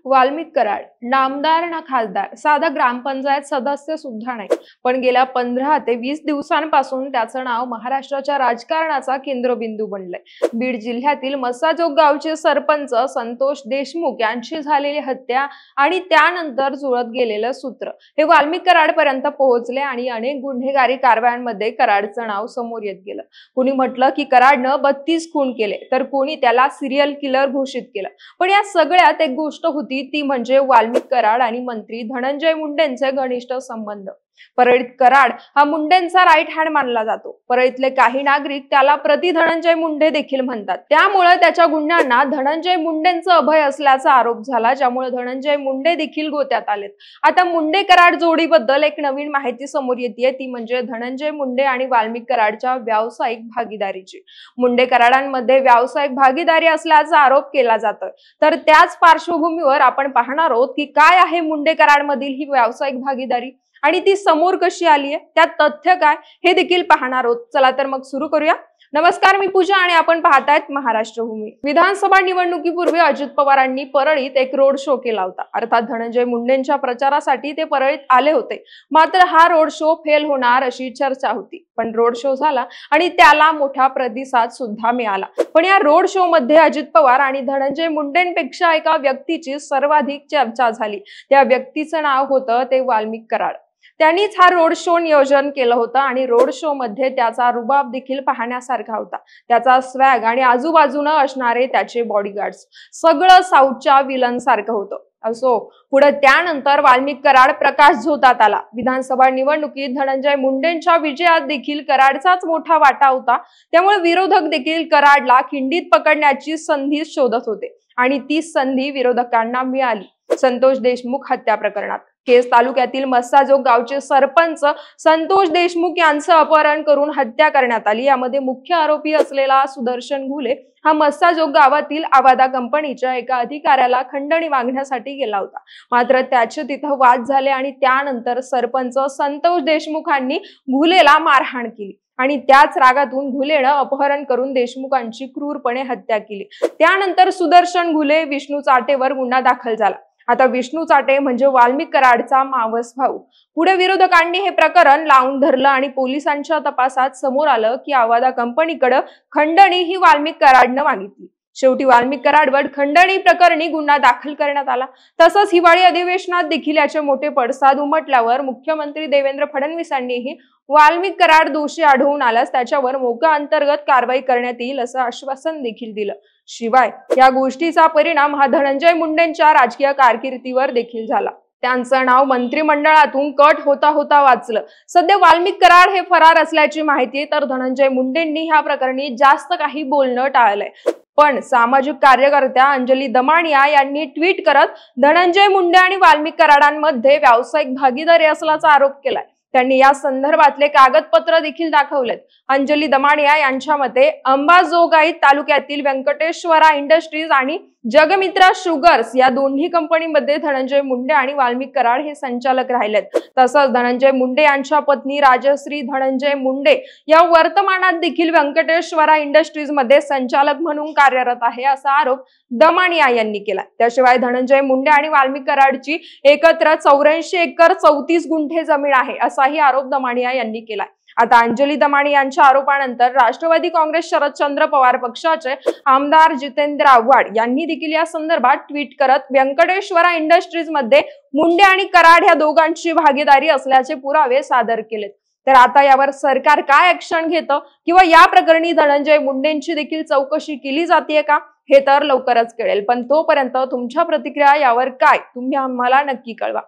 वाल्मिक कराड नामदार ना खासदार, साधा ग्रामपंचायत सदस्य सुद्धा नाही, पण गेल्या 15 ते 20 दिवसांपासून त्याचं नाव महाराष्ट्राच्या राजकारणाचा केंद्रबिंदू बनलंय। बीड जिल्ह्यातील मस्साजोग गावचे सरपंच संतोष देशमुख यांची झालेली हत्या आणि त्यानंतर जुळत गेलेलं सूत्र हे वाल्मिक कराड पर्यंत पोहोचले आणि अनेक गुन्हेगारी कारवायांमध्ये कराडचं नाव समोर येत गेलं। कोणी म्हटलं की कराडनं 32 खून केले, तर कोणी त्याला सिरियल किलर घोषित केलं। पण या सगळ्यात एक गोष्ट होती, ती म्हणजे वाल्मिक कराड आणि मंत्री धनंजय मुंडेंचे घनिष्ठ संबंध। परळीत कराड हा मुंडेंचा राईट हँड मानला जातो। परळीतले काही नागरिक त्याला प्रति धनंजय मुंडे देखील म्हणतात। त्यामुळे त्याच्या गुन्ह्यांना धनंजय मुंडेंचं अभय असल्याचा आरोप झाला, ज्यामुळे धनंजय मुंडे देखील गोत्यात आलेत। आता मुंडे कराड जोडीबद्दल एक नवीन माहिती समोर येते, ती म्हणजे धनंजय मुंडे आणि वाल्मिक कराडच्या व्यावसायिक भागीदारीची। मुंडे कराडांमध्ये व्यावसायिक भागीदारी असल्याचा आरोप केला जातो, तर त्याच पार्श्वभूमीवर आपण पाहणार आहोत की काय आहे मुंडे कराडमधील ही व्यावसायिक भागीदारी आणि ती समोर कशी आली आहे, त्यात तथ्य काय हे देखील पाहणार आहोत। चला तर मग सुरू करूया। नमस्कार, मी पूजा आणि आपण पाहतायत महाराष्ट्र भूमी। विधानसभा निवडणुकीपूर्वी अजित पवारांनी परळीत एक रोड शो केला होता। अर्थात धनंजय मुंडेंच्या प्रचारासाठी ते परळीत आले होते, मात्र हा रोड शो फेल होणार अशी चर्चा होती। पण रोड शो झाला आणि त्याला मोठा प्रतिसाद सुद्धा मिळाला। पण या रोड शो मध्ये अजित पवार आणि धनंजय मुंडेंपेक्षा एका व्यक्तीची सर्वाधिक चर्चा झाली। त्या व्यक्तीचं नाव होतं ते वाल्मिक कराड। त्यांनीच हा रोड शो नियोजन केलं होतं आणि रोड शो मध्ये त्याचा रुबाब देखील पाहण्यासारखा होता। त्याचा स्वॅग आणि आजूबाजूने असणारे त्याचे बॉडीगार्ड्स सगळं साऊथच्या विलन सारखं होतं। असो, पुढे त्यानंतर वाल्मिक कराड प्रकाश झोतात आला। विधानसभा निवडणुकीत धनंजय मुंडेंच्या विजयात देखील कराडचाच मोठा वाटा होता, त्यामुळे विरोधक देखील कराडला खिंडीत पकडण्याची संधी शोधत होते आणि ती संधी विरोधकांना मिळाली। संतोष देशमुख हत्या प्रकरणात केस तालुक्यातील मस्साजोग गावचे सरपंच संतोष देशमुख यांचं अपहरण करून हत्या करण्यात आली। यामध्ये मुख्य आरोपी असलेला सुदर्शन घुले हा मस्साजोग गावातील आवादा कंपनीच्या एका अधिकाऱ्याला खंडणी मागण्यासाठी गेला होता, मात्र त्याचे तिथं वाद झाले आणि त्यानंतर सरपंच संतोष देशमुखांनी घुलेला मारहाण केली आणि त्याच रागातून घुलेनं अपहरण करून देशमुखांची क्रूरपणे हत्या केली। त्यानंतर सुदर्शन घुले विष्णू चाटेवर गुन्हा दाखल झाला। आता विष्णू चाटे म्हणजे वाल्मिक कराडचा मावस भाऊ। पुढे विरोधकांनी हे प्रकरण लावून धरलं आणि पोलिसांच्या तपासात समोर आलं की आवादा कंपनीकडे खंडणी ही वाल्मिक कराडनं मागितली। शेवटी वाल्मिक कराडवर खंडणी प्रकरणी गुन्हा दाखल करण्यात आला। तसंच हिवाळी अधिवेशनात देखील याचे मोठे पडसाद उमटल्यावर मुख्यमंत्री देवेंद्र फडणवीसांनीही वाल्मिक कराड दोषी आढळून आल्यास त्याच्यावर मोका अंतर्गत कारवाई करण्यात येईल असं आश्वासन देखील दिलं। शिवाय या गोष्टीचा परिणाम हा धनंजय मुंडेंच्या राजकीय कारकिर्दीवर देखील झाला। त्यांचं नाव मंत्रिमंडळातून कट होता होता वाचलं। सध्या वाल्मिक कराड हे फरार असल्याची माहिती, तर धनंजय मुंडेंनी ह्या प्रकरणी जास्त काही बोलणं टाळलंय। पण सामाजिक कार्यकर्त्या अंजली दमानिया यांनी ट्विट करत धनंजय मुंडे आणि वाल्मिक कराडांमध्ये व्यावसायिक भागीदारी असल्याचा आरोप केलाय। त्यांनी या संदर्भातले कागदपत्र देखील दाखवलेत। अंजली दमानिया यांच्या मते अंबाजोगाई तालुक्यातील व्यंकटेश्वरा इंडस्ट्रीज आणि जगमित्रा शुगर्स या दोन्ही कंपनीमध्ये धनंजय मुंडे आणि वाल्मिक कराड हे संचालक राहिलेत। तसंच धनंजय मुंडे यांच्या पत्नी राजश्री धनंजय मुंडे या वर्तमानात देखील व्यंकटेश्वरा इंडस्ट्रीज मध्ये संचालक म्हणून कार्यरत आहे असा आरोप दमानिया यांनी केला। त्याशिवाय धनंजय मुंडे आणि वाल्मिक कराडची एकत्र 84 एकर 34 गुंठे जमीन आहे असाही आरोप दमानिया यांनी केला। आता अंजली दमानिया यांच्या आरोपानंतर राष्ट्रवादी काँग्रेस शरदचंद्र पवार पक्षाचे आमदार जितेंद्र आव्हाड यांनी देखील या संदर्भात ट्विट करत व्यंकटेश्वरा इंडस्ट्रीज मध्ये मुंडे आणि कराड या दोघांची भागीदारी असल्याचे पुरावे सादर केलेत। तर आता यावर सरकार काय ऍक्शन घेतं किंवा या प्रकरणी धनंजय मुंडेंची देखील चौकशी केली जाते का, हे तर लवकरच कळेल। पण तोपर्यंत तुमच्या प्रतिक्रिया यावर काय, तुम्ही आम्हाला नक्की कळवा।